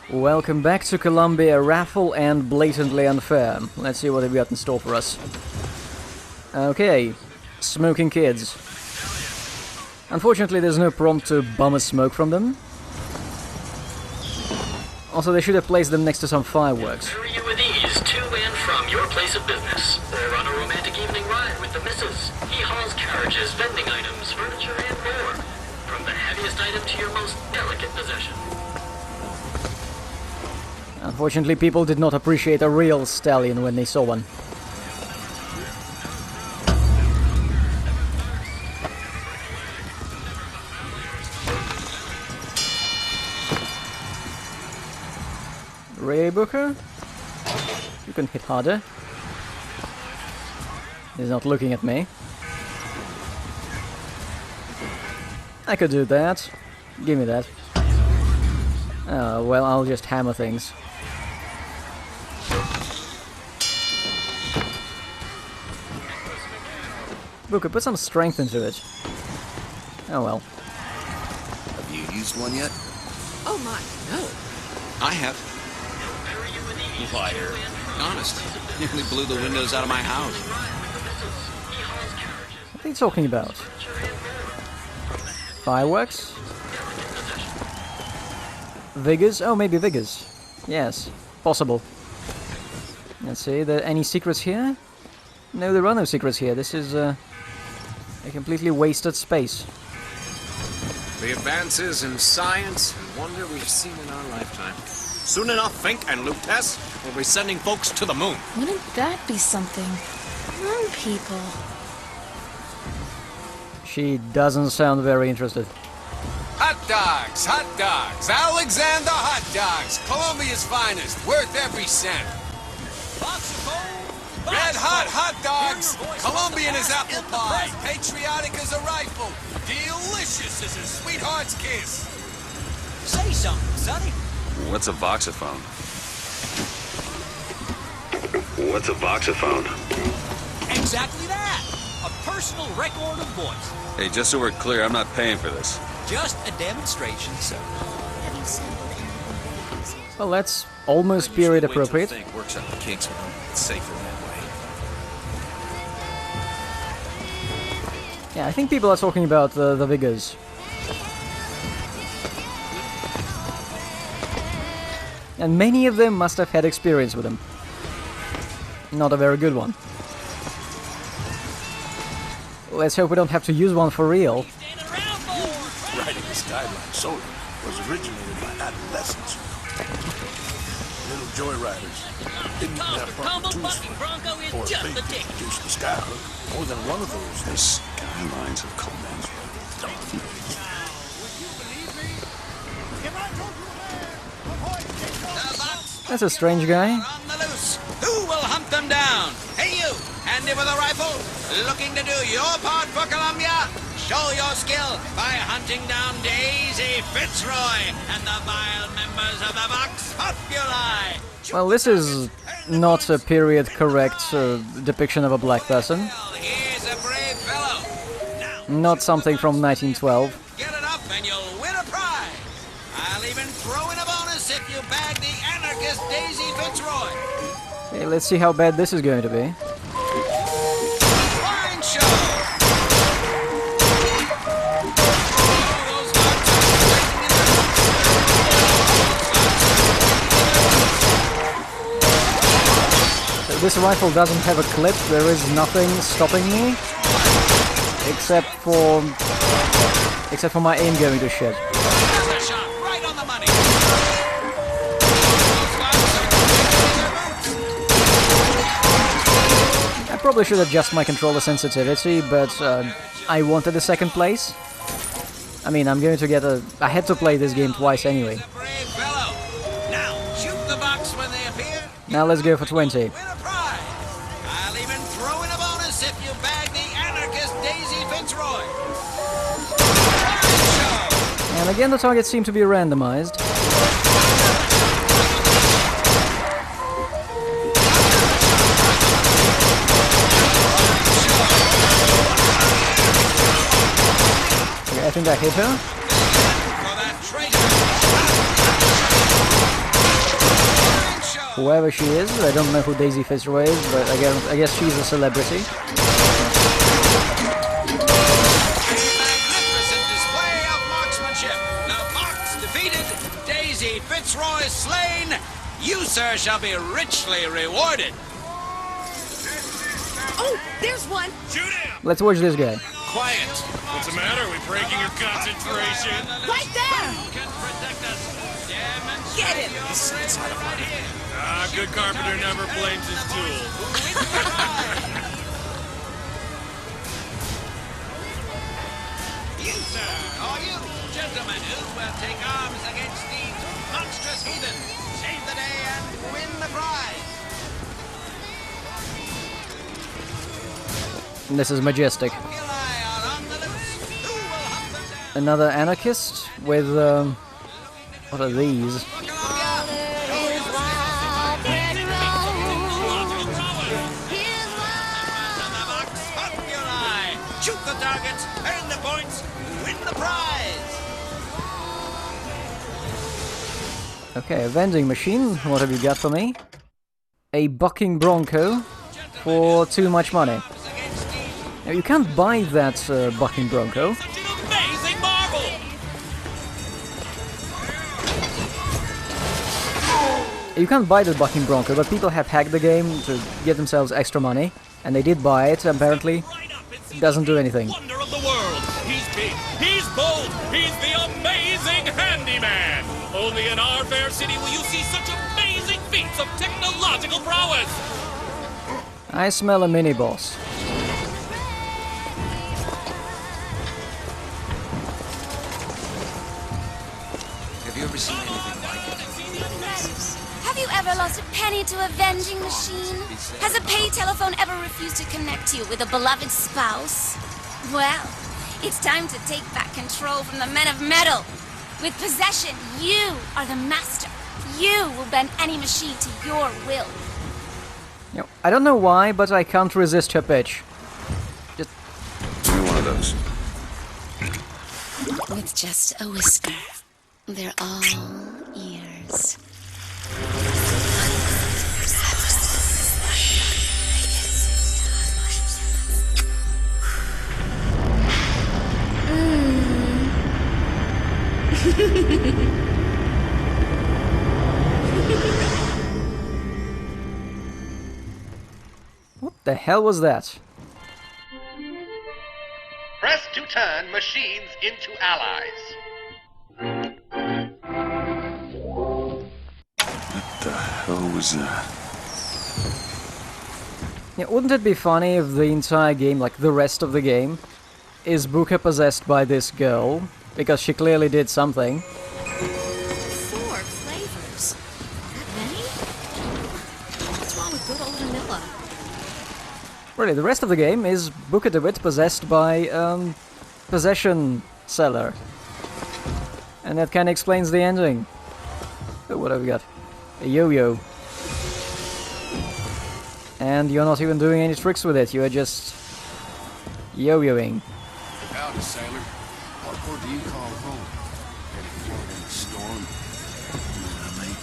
Welcome back to Colombia, raffle and blatantly unfair. Let's see what they've got in store for us. Okay, smoking kids. Unfortunately, there's no prompt to bum a smoke from them. Also, they should have placed them next to some fireworks. Carry you with ease to and from your place of business, or on a romantic evening ride with the missus. He hauls carriages, vending items, furniture, and more. From the heaviest item to your most delicate possession. Unfortunately, people did not appreciate a real stallion when they saw one. Ray Booker? You can hit harder. He's not looking at me. I could do that. Give me that. Oh, well, I'll just hammer things. Booker, put some strength into it. Oh well. Have you used one yet? Oh my, no. I have. Liar. Honest. Nearly blew the windows out of my house. What are you talking about? Fireworks? Vigors? Oh, maybe Vigors. Yes, possible. Let's see, there any secrets here? No, there are no secrets here. This is a completely wasted space. The advances in science and wonder we've seen in our lifetime. Soon enough, Fink and Lutess will be sending folks to the moon. Wouldn't that be something? Moon people. She doesn't sound very interested. Hot dogs, Alexander hot dogs, Colombia's finest, worth every cent. Red hot dogs, Colombian as apple pie, patriotic as a rifle, delicious as a sweetheart's kiss. Say something, Sonny. What's a voxophone? What's a voxophone? Exactly that. A personal record of voice. Hey, just so we're clear, I'm not paying for this. Just a demonstration, sir. Have you sampled any? Well, that's almost period appropriate. Think works out the kinks with them. It's safer that way. Yeah, I think people are talking about the Vigors. And many of them must have had experience with them. Not a very good one. Let's hope we don't have to use one for real. Riding the Skyline soda was originated by adolescents. Little joyriders didn't have proper tools for it, or if they produced the skyhook. More than one of those. The skylines of Columbus. That's a strange guy. On the loose. Who will hunt them down? Hey you, handy with a rifle? Looking to do your part for Columbia? Show your skill by hunting down Daisy Fitzroy and the vile members of the Vox Populi. Well, this is not a period-correct depiction of a black person. Here's a brave fellow. Now, Not something from 1912. get it up and you'll win a prize. I'll even throw in a bonus if you bag the anarchist Daisy Fitzroy. Okay, let's see how bad this is going to be. Fine show. This rifle doesn't have a clip. There is nothing stopping me, except for my aim going to shit. Another shot right on the money. I probably should adjust my controller sensitivity, but I wanted a second place. I mean, I'm going to get a... I had to play this game twice anyway. Brave fellow. Now shoot the box when they appear. Now let's go for 20. Win a prize. I'll even throw in a bonus if you bag the anarchist Daisy Fitzroy. Fine show. And again, the targets seem to be randomized. Okay, I think I hit her. For that traitor. whoever she is. I don't know who Daisy Fitzroy is, but I guess she's a celebrity. Magnificent display of marksmanship. The fox defeated, Daisy Fitzroy slain. You, sir, shall be richly rewarded. Oh, there's one. Shoot him! Let's watch this guy. Quiet! What's the matter? Are we breaking your concentration? Right there. Get him. Ah, good carpenter never blames his tools. You, sir, or you, gentlemen, who will take arms against these monstrous heathen, save the day and win the prize. This is majestic. Another anarchist with, what are these? Shoot the targets, earn the points, win the prize. Okay, a vending machine. What have you got for me? A bucking bronco for too much money. Now, you can't buy that bucking bronco. Amazing marvel! You can't buy the bucking bronco, but people have hacked the game to get themselves extra money, and they did buy it. Apparently, it doesn't do anything. Wonder of the world. He's big. He's bold. He's the amazing handyman. Only in our fair city will you see such amazing feats of technological prowess. I smell a mini boss. Have you ever seen anything like it? Have you ever lost a penny to a vending machine? Has a pay telephone ever refused to connect you with a beloved spouse? Well, it's time to take back control from the men of metal. With possession, you are the master. You will bend any machine to your will. You know, I don't know why, but I can't resist her pitch. Give me one of those. With just a whisper, they're all ears. What the hell was that? Press to turn machines into allies. What the hell was that? Yeah, wouldn't it be funny if the entire game, like the rest of the game, is Booker possessed by this girl? Because she clearly did something. 4 flavors. That many? What's wrong with good old vanilla? Really, the rest of the game is Booker DeWitt possessed by, Possession Seller. And that kinda explains the ending. So what have we got? A yo-yo. And you're not even doing any tricks with it, you are just... yo-yoing. Howdy, sailor. What port do you call home? Headed forward in the storm. You know what I mean?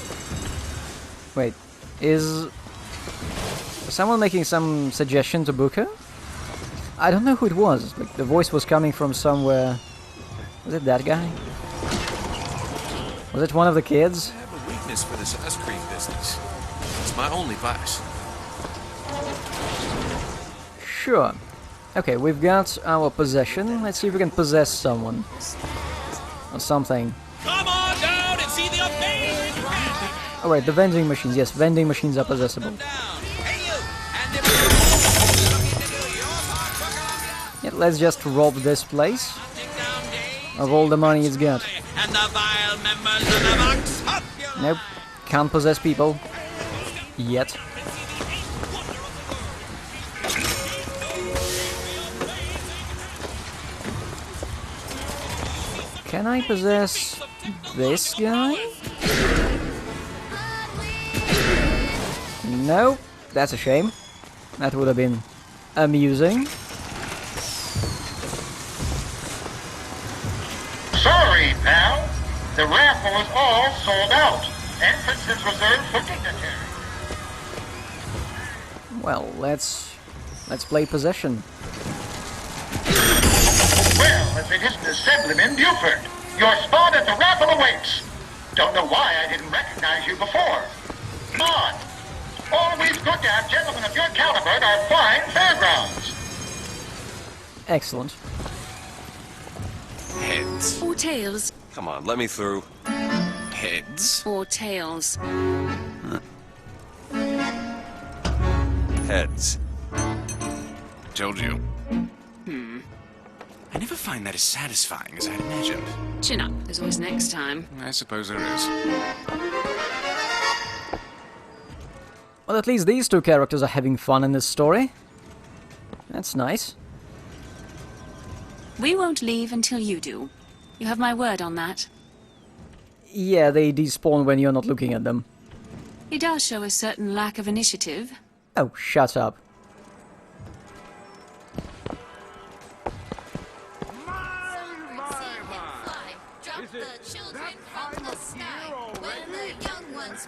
Wait, is someone making some suggestion to Booker? I don't know who it was. Like, the voice was coming from somewhere. Was it that guy? Was it one of the kids? I have a weakness for this ice cream business. It's my only vice. Sure. Okay, we've got our possession. Let's see if we can possess someone. Or something. Come on down and see the amazing Alright, the vending machines. Yes, vending machines are possessible. Yeah, let's just rob this place of all the money it's got. And the vile members of the Vox Populi. Nope, can't possess people. Yet. Can I possess this guy? No, that's a shame. That would have been amusing. Sorry, pal. The raffle is all sold out. Entrance is reserved for dignitaries. Well, let's play possession. Well, if it isn't Assemblyman Buford, your spot at the raffle awaits. Don't know why I didn't recognize you before. Come on. Always good to have gentlemen of your caliber at our fine fairgrounds. Excellent. Heads. Or tails. Come on, let me through. Heads. Or tails. Heads. Told you. I never find that as satisfying as I'd imagined. Chin up. There's always next time. I suppose there is. Well, at least these two characters are having fun in this story. That's nice. We won't leave until you do. You have my word on that. Yeah, they despawn when you're not looking at them. He does show a certain lack of initiative. Oh, shut up.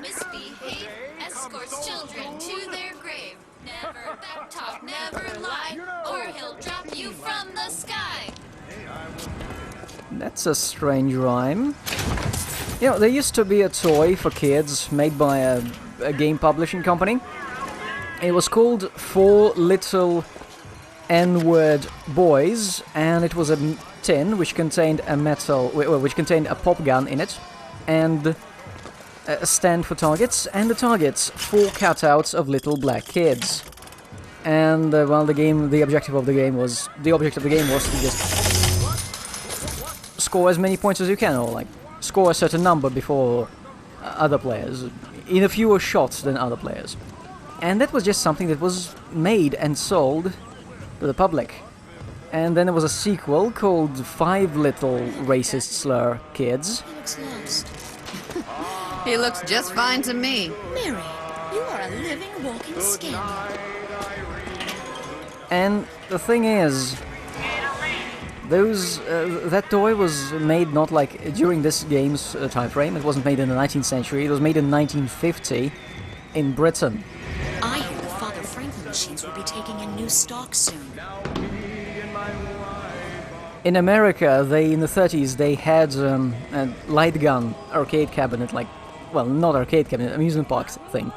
Misbehave, escorts children to their grave. Never backtalk, never lie, or he'll drop you from the sky. That's a strange rhyme. You know, there used to be a toy for kids made by a game publishing company. It was called Four Little N-Word Boys, and it was a tin which contained a pop gun in it, and a stand for targets, and the targets, 4 cutouts of little black kids. And well, the objective of the game was to just score as many points as you can, or like score a certain number before other players, in a fewer shots than other players. And that was just something that was made and sold to the public. And then there was a sequel called 5 Little Racist Slur Kids. He looks lost. He looks just fine to me. Mary, you are a living, walking scandal. And the thing is, that toy was made not like during this game's time frame. It wasn't made in the 19th century. It was made in 1950 in Britain. I hear the Father Franklin machines will be taking in new stock soon. In America, in the 30s, they had a light gun arcade cabinet, like, well, not arcade cabinet, amusement park thing.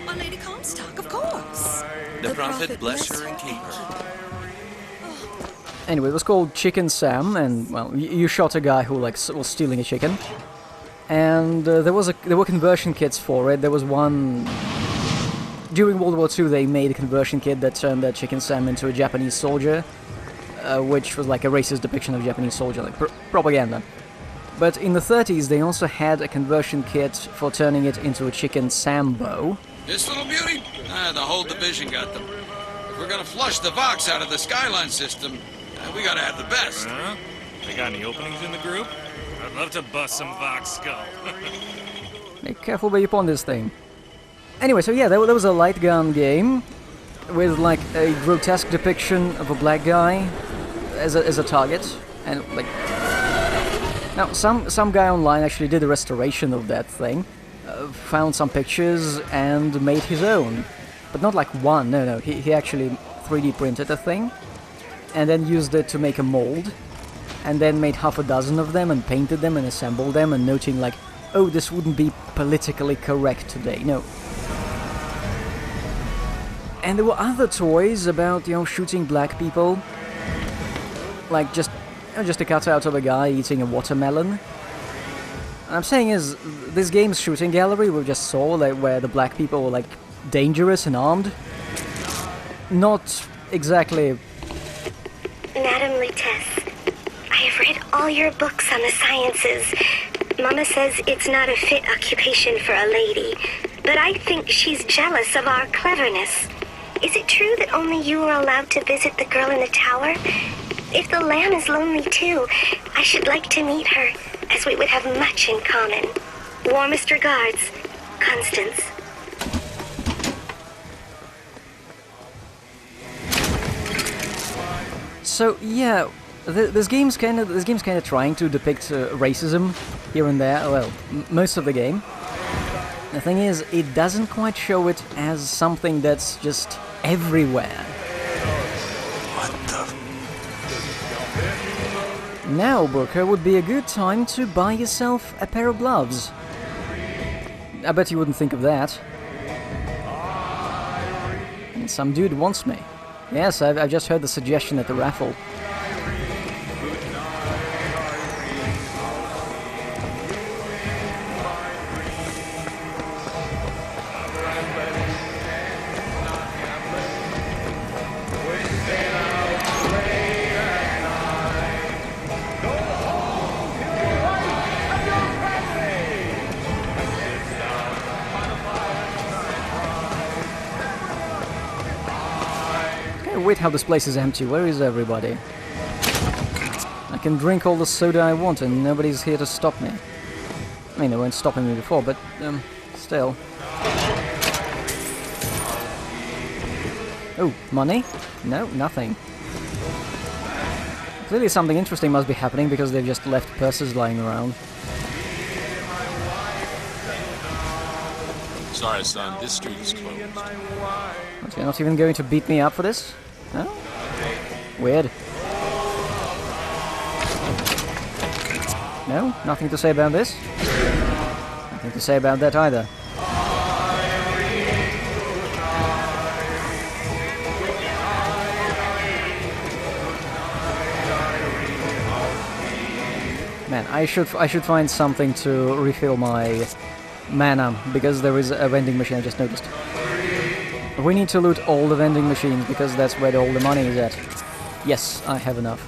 My Lady Comstock, of course. The prophet bless her and keep her. Anyway, it was called Chicken Sam, and, well, you shot a guy who, like, was stealing a chicken. And there were conversion kits for it. There was one... During World War II, they made a conversion kit that turned that Chicken Sam into a Japanese soldier, which was like a racist depiction of Japanese soldier, like propaganda. But in the 30s, they also had a conversion kit for turning it into a Chicken Sambo. This little beauty? The whole division got them. If we're gonna flush the Vox out of the Skyline system, we gotta have the best. They got any openings in the group? I'd love to bust some Vox skull. Be careful where you pawn this thing. Anyway, so yeah, there was a light gun game with like a grotesque depiction of a black guy as a target, and like now some guy online actually did a restoration of that thing, found some pictures and made his own, but not like one. No, he actually 3D printed a thing, and then used it to make a mold, and then made half a dozen of them and painted them and assembled them, and noting like, oh, this wouldn't be politically correct today. No. And there were other toys about, shooting black people. Like just a cutout of a guy eating a watermelon. What I'm saying is, this game's shooting gallery we just saw, like, where the black people were like dangerous and armed. Not exactly. Madam Lutece, I have read all your books on the sciences. Mama says it's not a fit occupation for a lady, but I think she's jealous of our cleverness. Is it true that only you are allowed to visit the girl in the tower? If the lamb is lonely too, I should like to meet her, as we would have much in common. Warmest regards, Constance. So yeah, this game's kind of trying to depict racism here and there. Well, most of the game. The thing is, it doesn't quite show it as something that's just everywhere. What the... Now, Booker, would be a good time to buy yourself a pair of gloves. I bet you wouldn't think of that. And some dude wants me. Yes, I've just heard the suggestion at the raffle. Wait, how this place is empty. Where is everybody? I can drink all the soda I want and nobody's here to stop me. I mean, they weren't stopping me before, but, still. Oh, money? No, nothing. Clearly something interesting must be happening because they've just left purses lying around. Sorry, son, this street is closed. What, you're not even going to beat me up for this? No? Weird. No? Nothing to say about this? Nothing to say about that either. Man, I should find something to refill my mana, because there is a vending machine I just noticed. We need to loot all the vending machines, because that's where all the money is at. Yes, I have enough.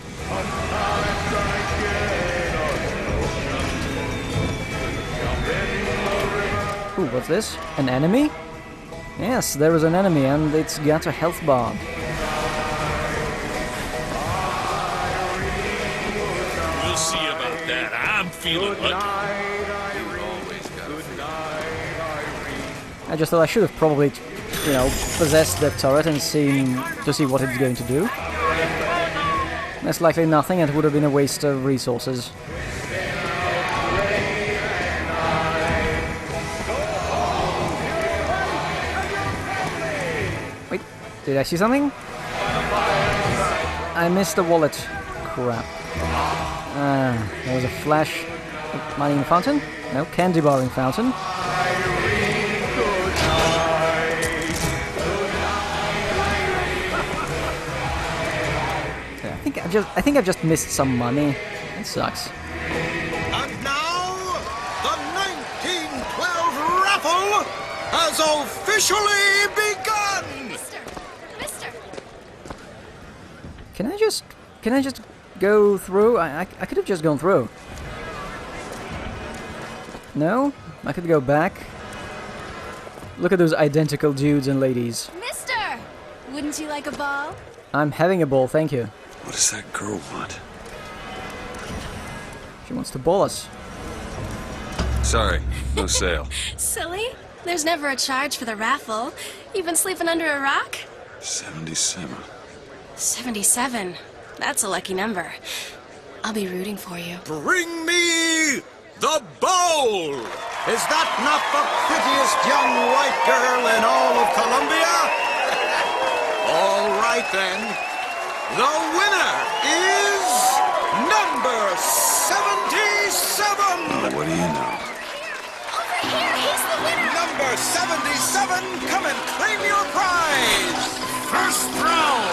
Ooh, what's this? An enemy? Yes, there is an enemy, and it's got a health bar. We'll see about that. I'm feeling lucky. I just thought I should have probably, you know, possessed that turret and seen to see what it's going to do. Most likely nothing, and it would have been a waste of resources. Wait, did I see something? I missed the wallet. Crap. There was a flash mining fountain? No, candy barring fountain. I think I've just missed some money. It sucks. And now, the 1912 raffle has officially begun! Mister! Can I just go through? I could have just gone through. No? I could go back. Look at those identical dudes and ladies. Mister! Wouldn't you like a ball? I'm having a ball, thank you. What does that girl want? She wants to ball us. Sorry, no sale. Silly. There's never a charge for the raffle. You've been sleeping under a rock? 77. 77. That's a lucky number. I'll be rooting for you. Bring me the bowl! Is that not the prettiest young white girl in all of Colombia? All right then. The winner is number 77! What do you know? Over here, he's the winner! Number 77, come and claim your prize! First round!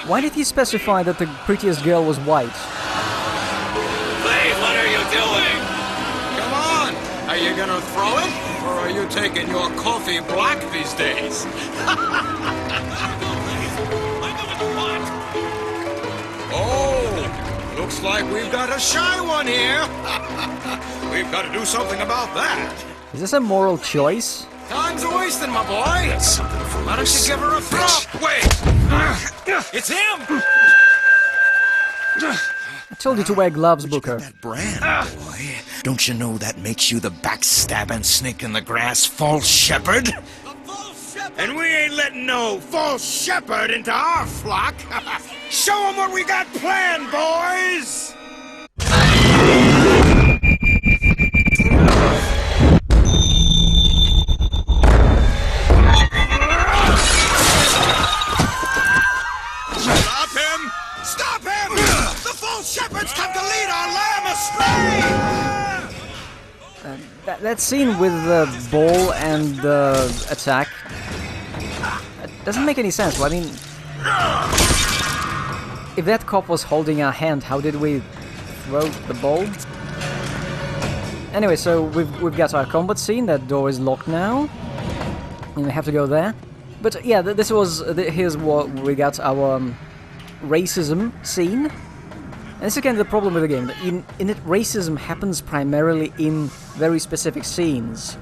Why did he specify that the prettiest girl was white? Please, what are you doing? Come on! Are you gonna throw it? Or are you taking your coffee black these days? Oh! Looks like we've got a shy one here! We've got to do something about that! Is this a moral choice? Time's a-wasting, my boy! That's something for Why don't you give her a throw? Wait! It's him! I told you to wear gloves, Booker. That brand, boy. Don't you know that makes you the backstabbing snake in the grass false shepherd? And we ain't letting no false shepherd into our flock. Show them what we got planned, boys! that scene with the ball and the attack, it doesn't make any sense. Well, I mean, if that cop was holding our hand, how did we throw the ball? Anyway, so we've got our combat scene. That door is locked now, and we have to go there. But yeah, here's what we got, our racism scene. And this is kind of the problem with the game. In it, racism happens primarily in very specific scenes,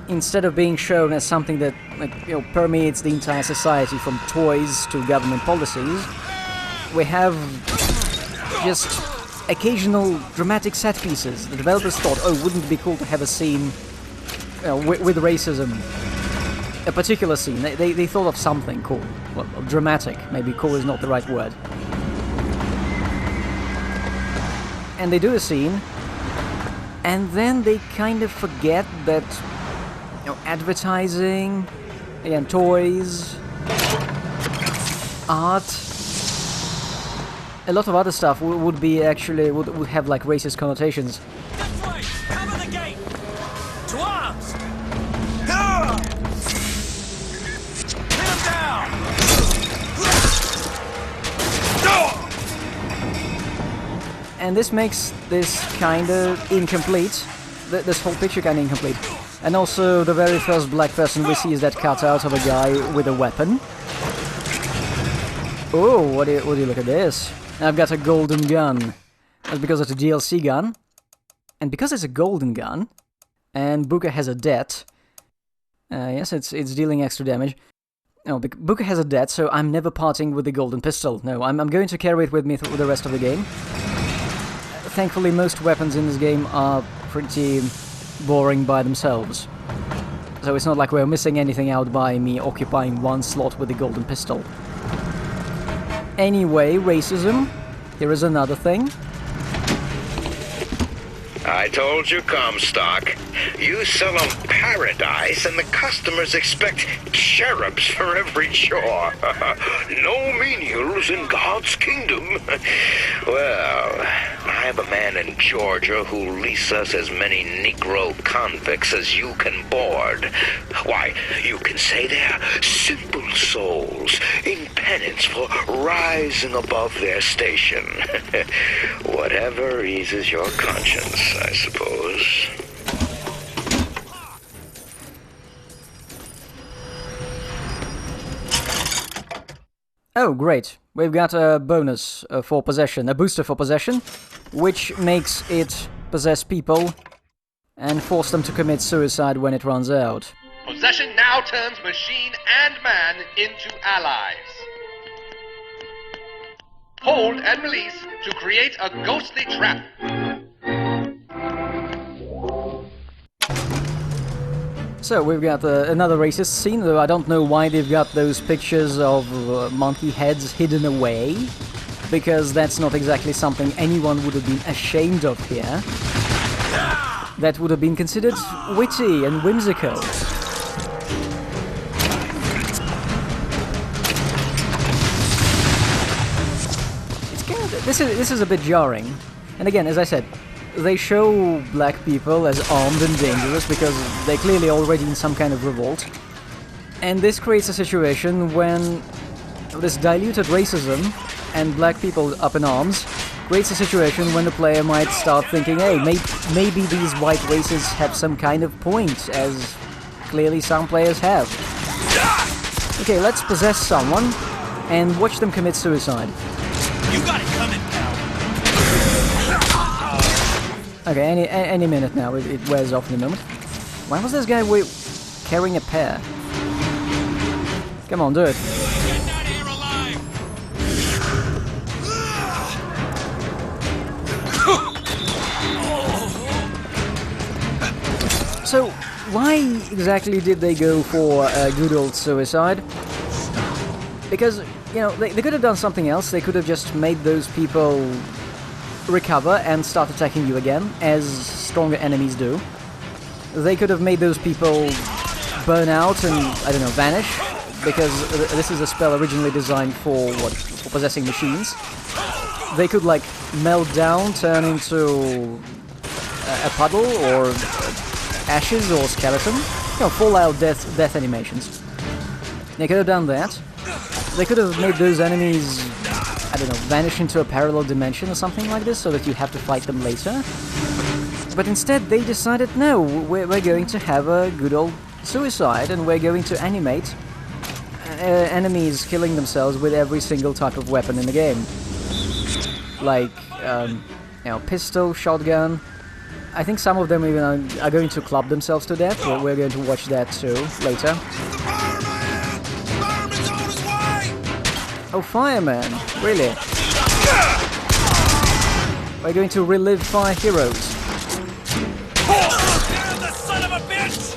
instead of being shown as something that, like, you know, permeates the entire society, from toys to government policies. We have just occasional dramatic set pieces. The developers thought, oh, wouldn't it be cool to have a scene, you know, with racism? A particular scene. They thought of something cool. Well, dramatic. Maybe cool is not the right word. And they do a scene, and then they kind of forget that, you know, advertising, again, toys, art, a lot of other stuff would have like racist connotations. That's right! Cover the gate! To arms! Pin him down! And this makes this kinda incomplete. This whole picture kinda incomplete. And also, the very first black person we see is that cutout of a guy with a weapon. Oh, what do you look at this? I've got a golden gun. That's because it's a DLC gun. And because it's a golden gun, and Booker has a det, yes, it's dealing extra damage. No, Booker has a det, so I'm never parting with the golden pistol. No, I'm going to carry it with me through the rest of the game. Thankfully, most weapons in this game are pretty boring by themselves. So it's not like we're missing anything out by me occupying one slot with the golden pistol. Anyway, racism. Here is another thing. I told you, Comstock. You sell them paradise, and the customers expect cherubs for every chore. No menials in God's kingdom. Well, I have a man in Georgia who'll lease us as many Negro convicts as you can board. Why, you can say they're simple souls in penance for rising above their station. Whatever eases your conscience, I suppose. Oh, great. We've got a bonus for possession, a booster for possession, which makes it possess people and force them to commit suicide when it runs out. Possession now turns machine and man into allies. Hold and release to create a ghostly trap. So we've got another racist scene, though I don't know why they've got those pictures of monkey heads hidden away, because that's not exactly something anyone would have been ashamed of here. That would have been considered witty and whimsical. It's kind of, this is a bit jarring, and again, as I said, they show black people as armed and dangerous because they're clearly already in some kind of revolt. And this creates a situation when this diluted racism and black people up in arms creates a situation when the player might start thinking, hey, maybe these white races have some kind of point, as clearly some players have. Okay, let's possess someone and watch them commit suicide. You got it coming, pal. Okay, any minute now, it wears off in a moment. Why was this guy carrying a pear? Come on, do it. Get out of here alive! So, why exactly did they go for a good old suicide? Because, you know, they could have done something else. They could have just made those people recover and start attacking you again, as stronger enemies do. They could have made those people burn out and, I don't know, vanish, because this is a spell originally designed for possessing machines. They could, like, melt down, turn into a puddle, or ashes or skeleton. You know, Fallout death animations. They could have done that. They could have made those enemies, I don't know, vanish into a parallel dimension or something like this, so that you have to fight them later. But instead, they decided, no, we're going to have a good old suicide, and we're going to animate enemies killing themselves with every single type of weapon in the game. Like, you know, pistol, shotgun. I think some of them even are going to club themselves to death. We're going to watch that too later. Oh, fireman! Really? We're going to relive fire heroes. The son of a bitch!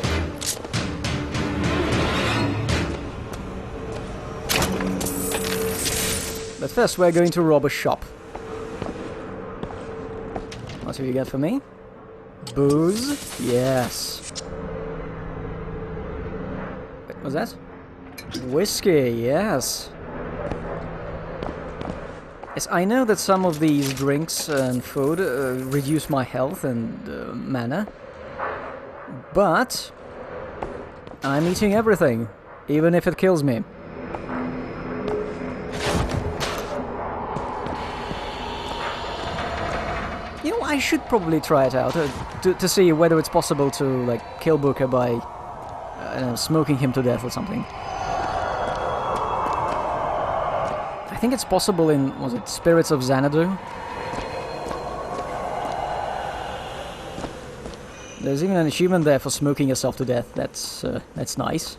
But first, we're going to rob a shop. What have you got for me? Booze? Yes. Wait, what's that? Whiskey, yes. Yes, I know that some of these drinks and food reduce my health and mana. But I'm eating everything, even if it kills me. You know, I should probably try it out to see whether it's possible to like kill Booker by smoking him to death or something. I think it's possible in, was it Spirits of Xanadu? There's even an achievement there for smoking yourself to death. That's nice.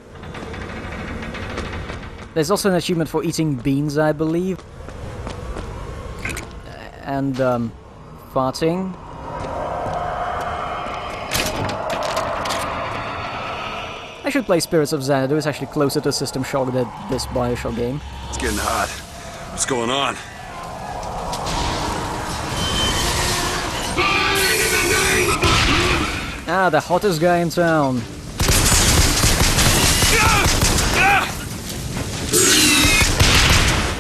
There's also an achievement for eating beans, I believe, and farting. I should play Spirits of Xanadu. It's actually closer to System Shock than this BioShock game. It's getting hot. What's going on? Ah, the hottest guy in town.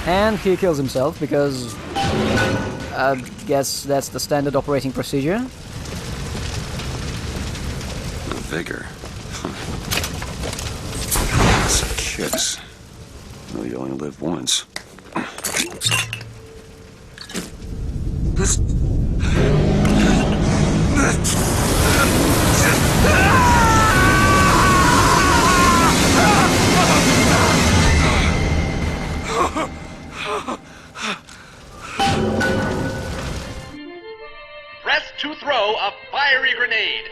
And he kills himself because I guess that's the standard operating procedure. Vigor. Some kicks. Well, you only live once. Press to throw a fiery grenade.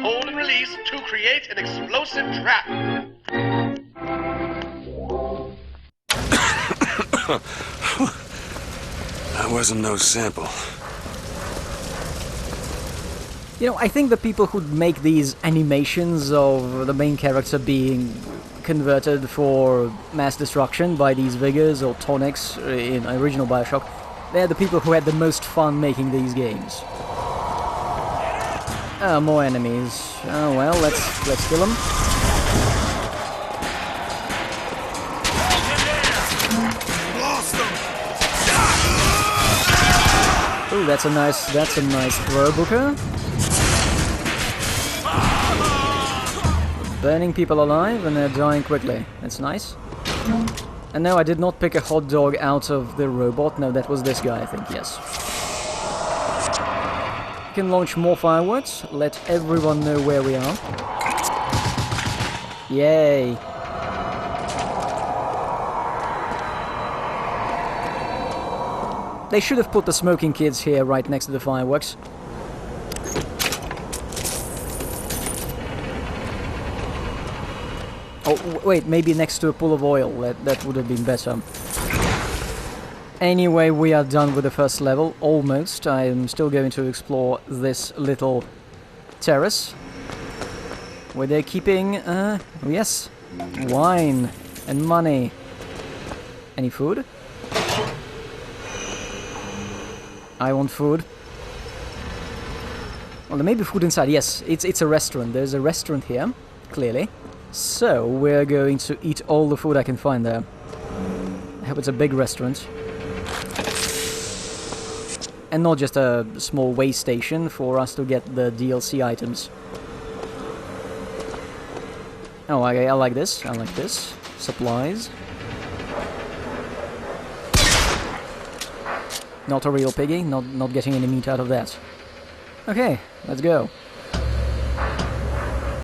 Hold and release to create an explosive trap. That wasn't no sample. You know, I think the people who make these animations of the main character being converted for mass destruction by these vigors or tonics in original BioShock, they're the people who had the most fun making these games. Oh, more enemies. Oh well, let's kill them. Ooh, that's a nice throw, Booker. Burning people alive and they're dying quickly. That's nice. And no, I did not pick a hot dog out of the robot. No, that was this guy, I think, yes. You can launch more fireworks. Let everyone know where we are. Yay. They should have put the smoking kids here right next to the fireworks. Oh, wait, maybe next to a pool of oil. That would have been better. Anyway, we are done with the first level, almost. I am still going to explore this little terrace, where they're keeping, oh yes, wine and money. Any food? I want food. Well, there may be food inside. Yes, it's a restaurant. There's a restaurant here, clearly. So, we're going to eat all the food I can find there. I hope it's a big restaurant. And not just a small way station for us to get the DLC items. Oh, I like this. I like this. Supplies. Not a real piggy. Not getting any meat out of that. Okay, let's go.